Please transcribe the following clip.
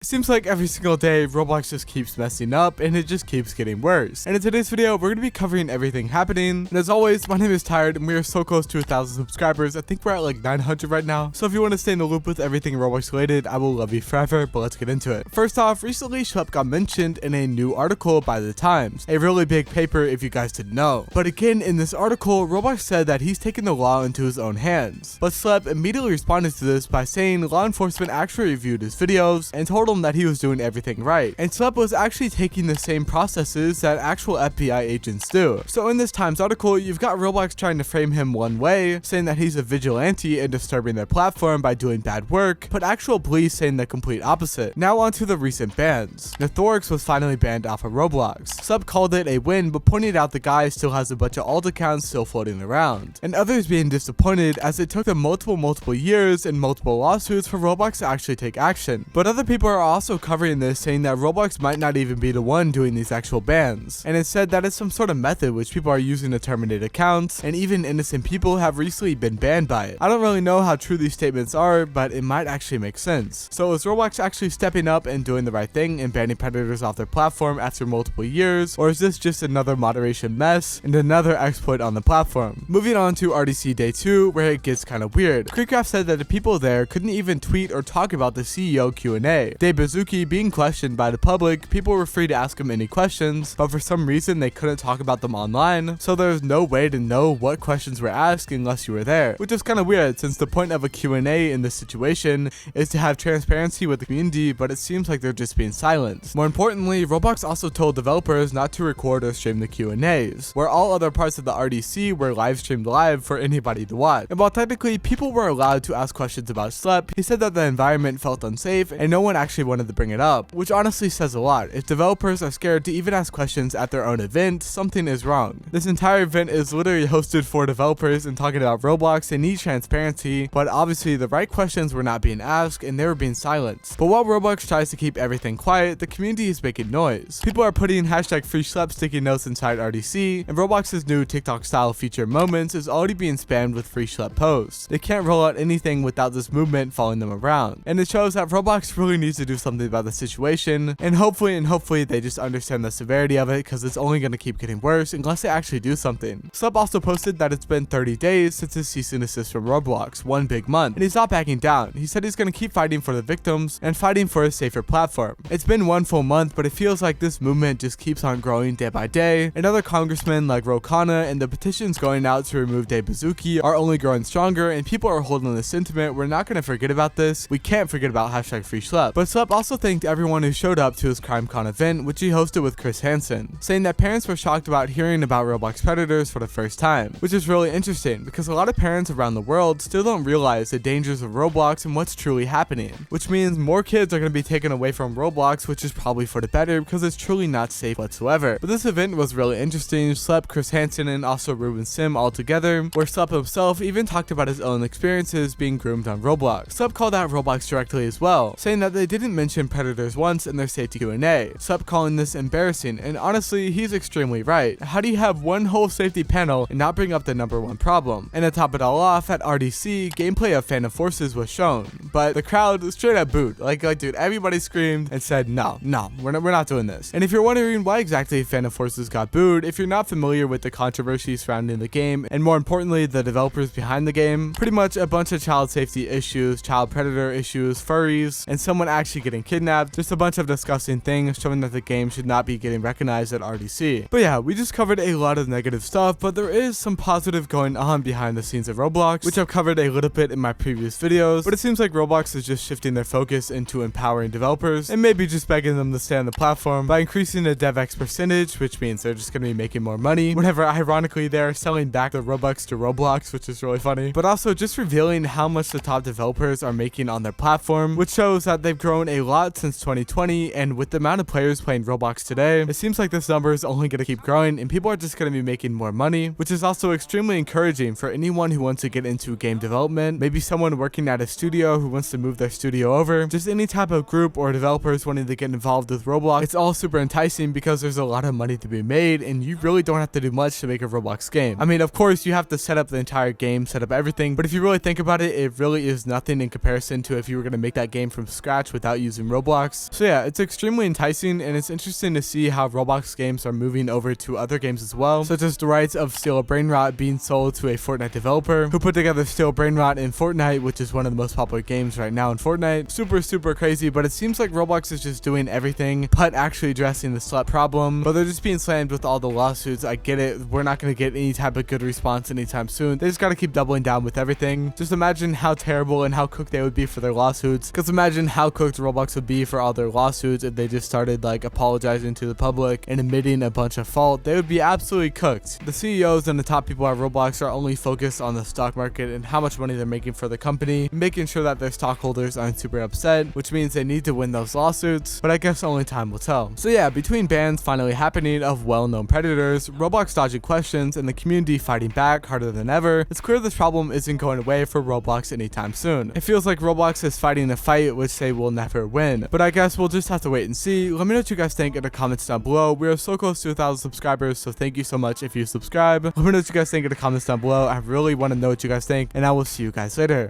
It seems like every single day, Roblox just keeps messing up and it just keeps getting worse. And in today's video, we're going to be covering everything happening. And as always, my name is Tired and we are so close to 1,000 subscribers. I think we're at like 900 right now. So if you want to stay in the loop with everything Roblox related, I will love you forever, but let's get into it. First off, recently Schlepp got mentioned in a new article by The Times, a really big paper if you guys didn't know. But again, in this article, Roblox said that he's taken the law into his own hands. But Schlepp immediately responded to this by saying law enforcement actually reviewed his videos and told him that he was doing everything right. And Schlepp was actually taking the same processes that actual FBI agents do. So in this Times article, you've got Roblox trying to frame him one way, saying that he's a vigilante and disturbing their platform by doing bad work, but actual police saying the complete opposite. Now onto the recent bans. Networks was finally banned off of Roblox. Schlepp called it a win, but pointed out the guy still has a bunch of alt accounts still floating around. And others being disappointed as it took them multiple years and multiple lawsuits for Roblox to actually take action. But other people are also covering this, saying that Roblox might not even be the one doing these actual bans, and instead that it's some sort of method which people are using to terminate accounts, and even innocent people have recently been banned by it. I don't really know how true these statements are, but it might actually make sense. So is Roblox actually stepping up and doing the right thing and banning predators off their platform after multiple years, or is this just another moderation mess and another exploit on the platform? Moving on to RDC Day 2, where it gets kind of weird. KreekCraft said that the people there couldn't even tweet or talk about the CEO Q&A. Being questioned by the public, people were free to ask him any questions, but for some reason they couldn't talk about them online, so there was no way to know what questions were asked unless you were there, which is kind of weird since the point of a Q&A in this situation is to have transparency with the community, but it seems like they're just being silenced. More importantly, Roblox also told developers not to record or stream the Q&As, where all other parts of the RDC were live streamed live for anybody to watch. And while technically people were allowed to ask questions about Schlepp, he said that the environment felt unsafe and no one actually wanted to bring it up, which honestly says a lot. If developers are scared to even ask questions at their own event, something is wrong. This entire event is literally hosted for developers and talking about Roblox. They need transparency, but obviously the right questions were not being asked and they were being silenced. But while Roblox tries to keep everything quiet, the community is making noise. People are putting hashtag free Schlepp sticky notes inside RDC, and Roblox's new TikTok style feature Moments is already being spammed with free Schlepp posts. They can't roll out anything without this movement following them around, and it shows that Roblox really needs to do something about the situation, and hopefully they just understand the severity of it, because it's only going to keep getting worse unless they actually do something. Schlepp also posted that it's been 30 days since his cease-and-desist from Roblox, one big month, and he's not backing down. He said he's going to keep fighting for the victims and fighting for a safer platform. It's been one full month, but it feels like this movement just keeps on growing day by day, and other congressmen like Rokana and the petitions going out to remove Bazuki are only growing stronger, and people are holding the sentiment, we're not going to forget about this, we can't forget about hashtag free Schlepp. But Schlepp also thanked everyone who showed up to his CrimeCon event, which he hosted with Chris Hansen, saying that parents were shocked about hearing about Roblox predators for the first time, which is really interesting because a lot of parents around the world still don't realize the dangers of Roblox and what's truly happening, which means more kids are going to be taken away from Roblox, which is probably for the better because it's truly not safe whatsoever. But this event was really interesting. Schlepp, Chris Hansen, and also Ruben Sim all together, where Schlepp himself even talked about his own experiences being groomed on Roblox. Schlepp called out Roblox directly as well, saying that they didn't mention predators once in their safety Q&A. Schlepp calling this embarrassing, and honestly, he's extremely right. How do you have one whole safety panel and not bring up the #1 problem? And to top it all off, at RDC, gameplay of Phantom Forces was shown, but the crowd straight up booed. Like dude, everybody screamed and said, no, we're not doing this. And if you're wondering why exactly Phantom Forces got booed, if you're not familiar with the controversies surrounding the game, and more importantly, the developers behind the game, pretty much a bunch of child safety issues, child predator issues, furries, and someone actually getting kidnapped, just a bunch of disgusting things showing that the game should not be getting recognized at RDC. But yeah, we just covered a lot of negative stuff, but there is some positive going on behind the scenes of Roblox, which I've covered a little bit in my previous videos, but it seems like Roblox is just shifting their focus into empowering developers and maybe just begging them to stay on the platform by increasing the DevX percentage, which means they're just going to be making more money, whenever ironically they're selling back the Robux to Roblox, which is really funny, but also just revealing how much the top developers are making on their platform, which shows that they've grown a lot since 2020, and with the amount of players playing Roblox today, it seems like this number is only going to keep growing and people are just going to be making more money, which is also extremely encouraging for anyone who wants to get into game development, maybe someone working at a studio who wants to move their studio over, just any type of group or developers wanting to get involved with Roblox. It's all super enticing because there's a lot of money to be made and you really don't have to do much to make a Roblox game. I mean, of course you have to set up the entire game, set up everything, but if you really think about it, it really is nothing in comparison to if you were going to make that game from scratch without without using Roblox. So yeah, it's extremely enticing, and it's interesting to see how Roblox games are moving over to other games as well, such as the rights of Steal a Brain Rot being sold to a Fortnite developer who put together Steal a Brain Rot in Fortnite, which is one of the most popular games right now in Fortnite. Super crazy, but it seems like Roblox is just doing everything but actually addressing the schlep problem. But they're just being slammed with all the lawsuits. I get it. We're not going to get any type of good response anytime soon. They just got to keep doubling down with everything. Just imagine how terrible and how cooked they would be for their lawsuits. Because imagine how cooked Roblox would be for all their lawsuits if they just started like apologizing to the public and admitting a bunch of fault. They would be absolutely cooked. The CEOs and the top people at Roblox are only focused on the stock market and how much money they're making for the company, making sure that their stockholders aren't super upset, which means they need to win those lawsuits, but I guess only time will tell. So yeah, between bans finally happening of well-known predators, Roblox dodging questions, and the community fighting back harder than ever, it's clear this problem isn't going away for Roblox anytime soon. It feels like Roblox is fighting a fight which they will never win, but I guess we'll just have to wait and see. Let me know what you guys think in the comments down below. We are so close to 1,000 subscribers, so thank you so much if you subscribe. Let me know what you guys think in the comments down below. I really want to know what you guys think, and I will see you guys later.